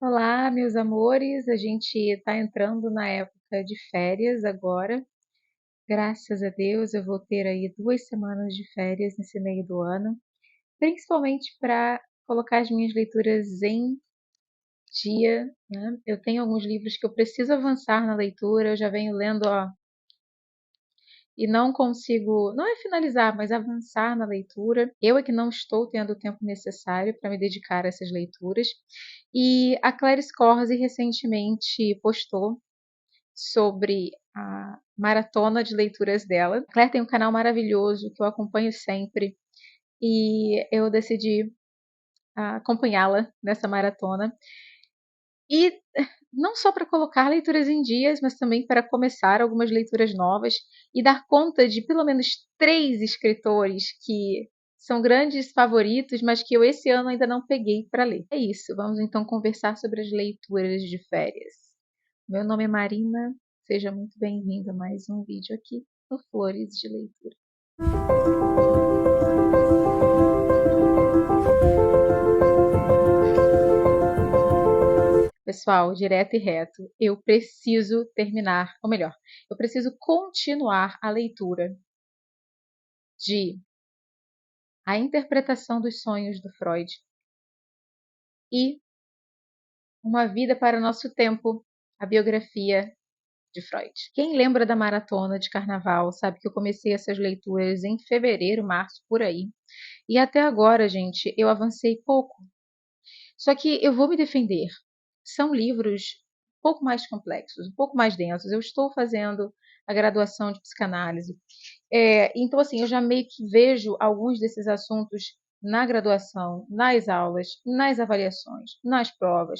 Olá, meus amores. A gente está entrando na época de férias agora. Graças a Deus, eu vou ter aí 2 semanas de férias nesse meio do ano, principalmente para colocar as minhas leituras em dia, né? Eu tenho alguns livros que eu preciso avançar na leitura, eu já venho lendo, ó, e não consigo, não é finalizar, mas avançar na leitura. Eu é que não estou tendo o tempo necessário para me dedicar a essas leituras. E a Clarice Corsi recentemente postou sobre a maratona de leituras dela. A Claire tem um canal maravilhoso que eu acompanho sempre e eu decidi acompanhá-la nessa maratona. E não só para colocar leituras em dias, mas também para começar algumas leituras novas e dar conta de pelo menos 3 escritores que são grandes favoritos, mas que eu esse ano ainda não peguei para ler. É isso, vamos então conversar sobre as leituras de férias. Meu nome é Marina, seja muito bem-vindo a mais um vídeo aqui no Flores de Leitura. Pessoal, direto e reto, eu preciso terminar, ou melhor, eu preciso continuar a leitura de A Interpretação dos Sonhos do Freud e Uma Vida para o Nosso Tempo, a biografia de Freud. Quem lembra da maratona de carnaval sabe que eu comecei essas leituras em fevereiro, março, por aí. E até agora, gente, eu avancei pouco. Só que eu vou me defender. São livros um pouco mais complexos, um pouco mais densos. Eu estou fazendo a graduação de psicanálise. Então, assim, eu já meio que vejo alguns desses assuntos na graduação, nas aulas, nas avaliações, nas provas.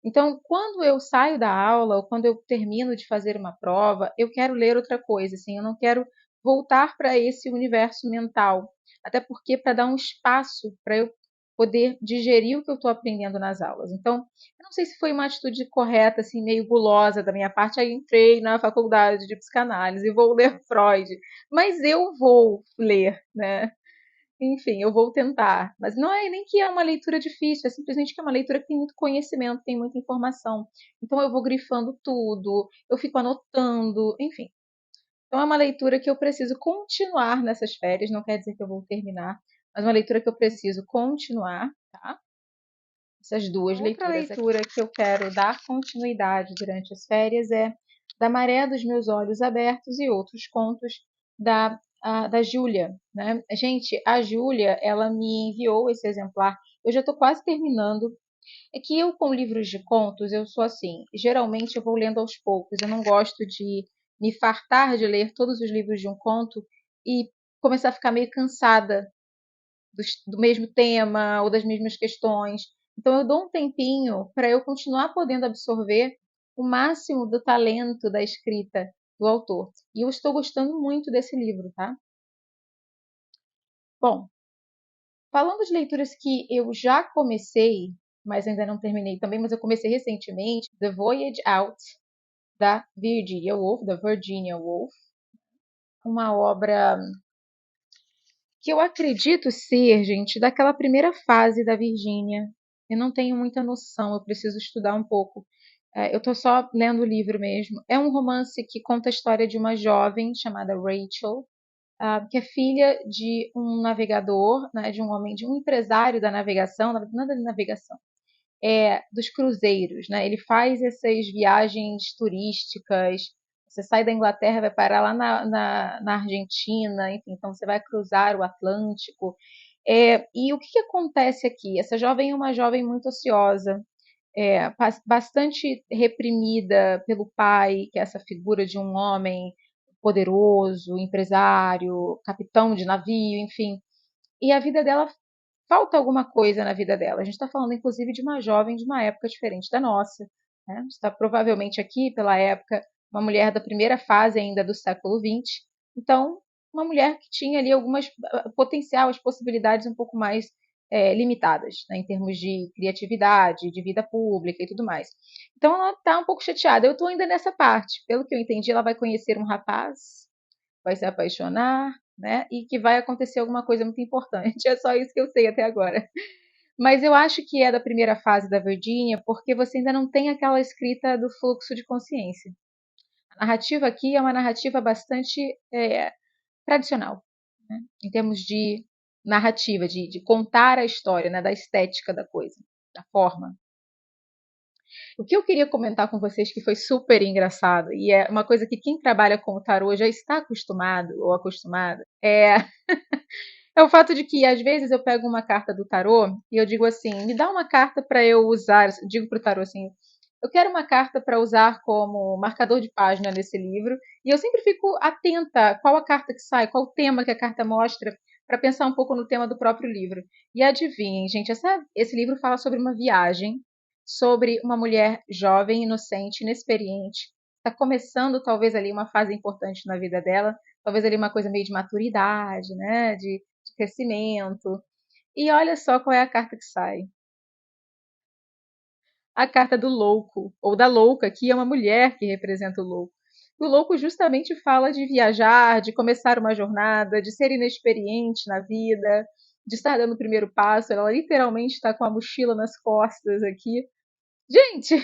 Então, quando eu saio da aula ou quando eu termino de fazer uma prova, eu quero ler outra coisa, assim, eu não quero voltar para esse universo mental, até porque para dar um espaço para eu poder digerir o que eu estou aprendendo nas aulas. Então, eu não sei se foi uma atitude correta, assim, meio gulosa da minha parte. Aí entrei na faculdade de psicanálise e vou ler Freud, mas eu vou ler, né? Enfim, eu vou tentar. Mas não é nem que é uma leitura difícil, é simplesmente que é uma leitura que tem muito conhecimento, tem muita informação. Então eu vou grifando tudo, eu fico anotando, enfim. Então é uma leitura que eu preciso continuar nessas férias, não quer dizer que eu vou terminar, mas uma leitura que eu preciso continuar, tá? Essas duas outra leituras. Outra leitura que eu quero dar continuidade durante as férias é Da Maré dos Meus Olhos Abertos e Outros Contos da Júlia, né? Gente, a Júlia, ela me enviou esse exemplar. Eu já estou quase terminando. É que eu, com livros de contos, eu sou assim. Geralmente eu vou lendo aos poucos. Eu não gosto de me fartar de ler todos os livros de um conto e começar a ficar meio cansada do mesmo tema ou das mesmas questões. Então eu dou um tempinho para eu continuar podendo absorver o máximo do talento da escrita do autor. E eu estou gostando muito desse livro, tá? Bom, falando de leituras que eu já comecei, mas ainda não terminei também, mas eu comecei recentemente, The Voyage Out, da Virginia Woolf, uma obra que eu acredito ser, gente, daquela primeira fase da Virgínia. Eu não tenho muita noção, eu preciso estudar um pouco. Eu estou só lendo o livro mesmo. É um romance que conta a história de uma jovem chamada Rachel, que é filha de um navegador, né, de um homem, de um empresário da navegação, nada de navegação, dos cruzeiros, né? Ele faz essas viagens turísticas. Você sai da Inglaterra, vai parar lá na Argentina, enfim, então você vai cruzar o Atlântico. E o que acontece aqui? Essa jovem é uma jovem muito ociosa, bastante reprimida pelo pai, que é essa figura de um homem poderoso, empresário, capitão de navio, enfim. E a vida dela falta alguma coisa na vida dela. A gente está falando, inclusive, de uma jovem de uma época diferente da nossa. Né? Está provavelmente aqui, pela época, uma mulher da primeira fase ainda do século XX. Então, uma mulher que tinha ali algumas potencial, as possibilidades um pouco mais limitadas, né, em termos de criatividade, de vida pública e tudo mais. Então, ela está um pouco chateada. Eu estou ainda nessa parte. Pelo que eu entendi, ela vai conhecer um rapaz, vai se apaixonar, né? E que vai acontecer alguma coisa muito importante. É só isso que eu sei até agora. Mas eu acho que é da primeira fase da Virginia, porque você ainda não tem aquela escrita do fluxo de consciência. A narrativa aqui é uma narrativa bastante tradicional, né? Em termos de narrativa, de contar a história, né? Da estética da coisa, da forma. O que eu queria comentar com vocês, que foi super engraçado, e é uma coisa que quem trabalha com o tarô já está acostumado ou acostumada, é o fato de que, às vezes, eu pego uma carta do tarô e eu digo assim: me dá uma carta para eu usar. Digo para o tarô assim: eu quero uma carta para usar como marcador de página nesse livro. E eu sempre fico atenta qual a carta que sai, qual o tema que a carta mostra, para pensar um pouco no tema do próprio livro. E adivinhem, gente, esse livro fala sobre uma viagem, sobre uma mulher jovem, inocente, inexperiente. Está começando, talvez, ali uma fase importante na vida dela, talvez ali uma coisa meio de maturidade, né? De crescimento. E olha só qual é a carta que sai. A carta do louco, ou da louca, que é uma mulher que representa o louco. O louco justamente fala de viajar, de começar uma jornada, de ser inexperiente na vida, de estar dando o primeiro passo. Ela literalmente está com a mochila nas costas aqui. Gente,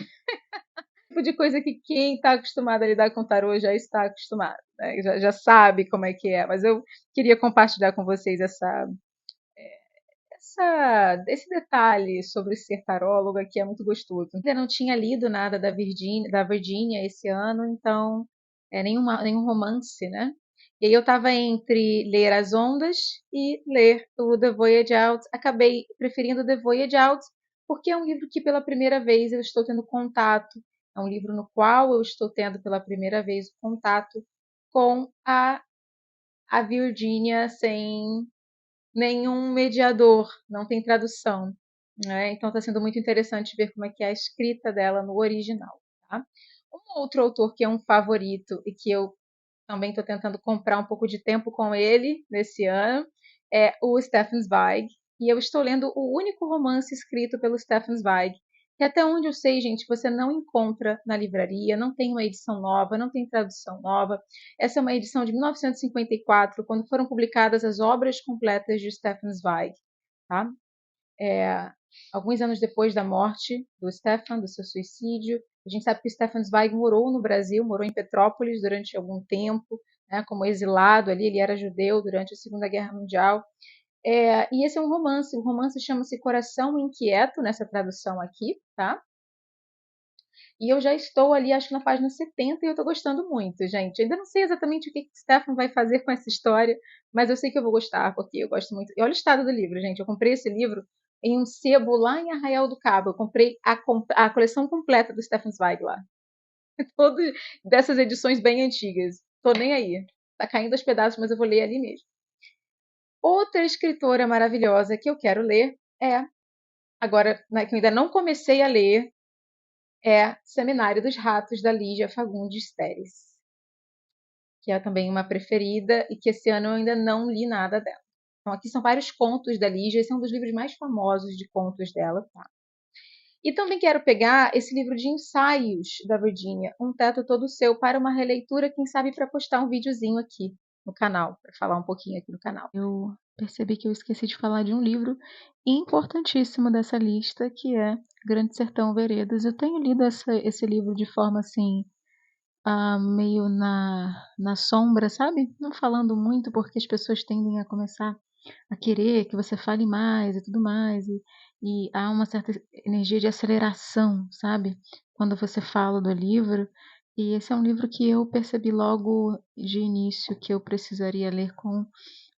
tipo de coisa que quem está acostumado a lidar com tarô já está acostumado, né? Já sabe como é que é. Mas eu queria compartilhar com vocês esse detalhe sobre ser taróloga que é muito gostoso. Ainda não tinha lido nada da Virginia esse ano, então nenhum romance, né? E aí eu estava entre ler As Ondas e ler o The Voyage Out. Acabei preferindo The Voyage Out porque é um livro que pela primeira vez eu estou tendo contato. É um livro no qual eu estou tendo pela primeira vez contato com a Virginia sem nenhum mediador, não tem tradução, né? Então está sendo muito interessante ver como é que é a escrita dela no original, tá? Um outro autor que é um favorito e que eu também estou tentando comprar um pouco de tempo com ele nesse ano é o Stefan Zweig, e eu estou lendo o único romance escrito pelo Stefan Zweig, que até onde eu sei, gente, você não encontra na livraria, não tem uma edição nova, não tem tradução nova. Essa é uma edição de 1954, quando foram publicadas as obras completas de Stefan Zweig, tá? Alguns anos depois da morte do Stefan, do seu suicídio. A gente sabe que o Stefan Zweig morou no Brasil, morou em Petrópolis durante algum tempo, né, como exilado ali, ele era judeu durante a Segunda Guerra Mundial. E esse é um romance, o romance chama-se Coração Inquieto, nessa tradução aqui, tá? E eu já estou ali, acho que na página 70, e eu estou gostando muito, gente. Eu ainda não sei exatamente o que o Stefan vai fazer com essa história, mas eu sei que eu vou gostar, porque eu gosto muito. E olha o estado do livro, gente. Eu comprei esse livro em um sebo lá em Arraial do Cabo. Eu comprei a coleção completa do Stefan Zweig lá. Todas dessas edições bem antigas. Tô nem aí. Tá caindo aos pedaços, mas eu vou ler ali mesmo. Outra escritora maravilhosa que eu quero ler agora, né, que eu ainda não comecei a ler, Seminário dos Ratos, da Lígia Fagundes Telles, que é também uma preferida e que esse ano eu ainda não li nada dela. Então, aqui são vários contos da Lígia, esse é um dos livros mais famosos de contos dela, tá? E também quero pegar esse livro de ensaios da Virginia, Um Teto Todo Seu, para uma releitura, quem sabe para postar um videozinho aqui no canal, para falar um pouquinho aqui no canal. Eu percebi que eu esqueci de falar de um livro importantíssimo dessa lista, que é Grande Sertão Veredas. Eu tenho lido esse livro de forma assim, meio na sombra, sabe? Não falando muito, porque as pessoas tendem a começar a querer que você fale mais e tudo mais, e há uma certa energia de aceleração, sabe? Quando você fala do livro. E esse é um livro que eu percebi logo de início que eu precisaria ler com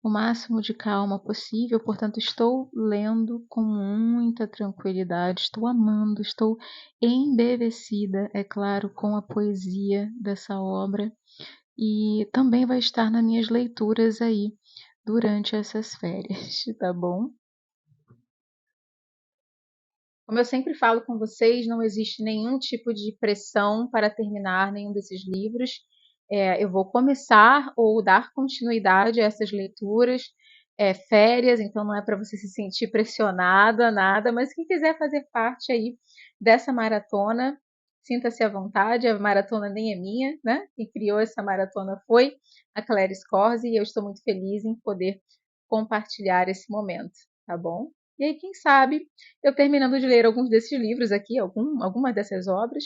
o máximo de calma possível, portanto, estou lendo com muita tranquilidade, estou amando, estou embevecida, é claro, com a poesia dessa obra, e também vai estar nas minhas leituras aí durante essas férias, tá bom? Como eu sempre falo com vocês, não existe nenhum tipo de pressão para terminar nenhum desses livros. Eu vou começar ou dar continuidade a essas leituras, férias, então não é para você se sentir pressionada, nada, mas quem quiser fazer parte aí dessa maratona, sinta-se à vontade, a maratona nem é minha, né? Quem criou essa maratona foi a Clarice Corsi e eu estou muito feliz em poder compartilhar esse momento, tá bom? E aí, quem sabe, eu terminando de ler alguns desses livros aqui, algumas dessas obras,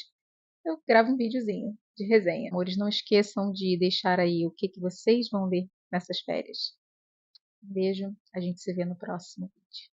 eu gravo um videozinho de resenha. Amores, não esqueçam de deixar aí o que vocês vão ler nessas férias. Um beijo, a gente se vê no próximo vídeo.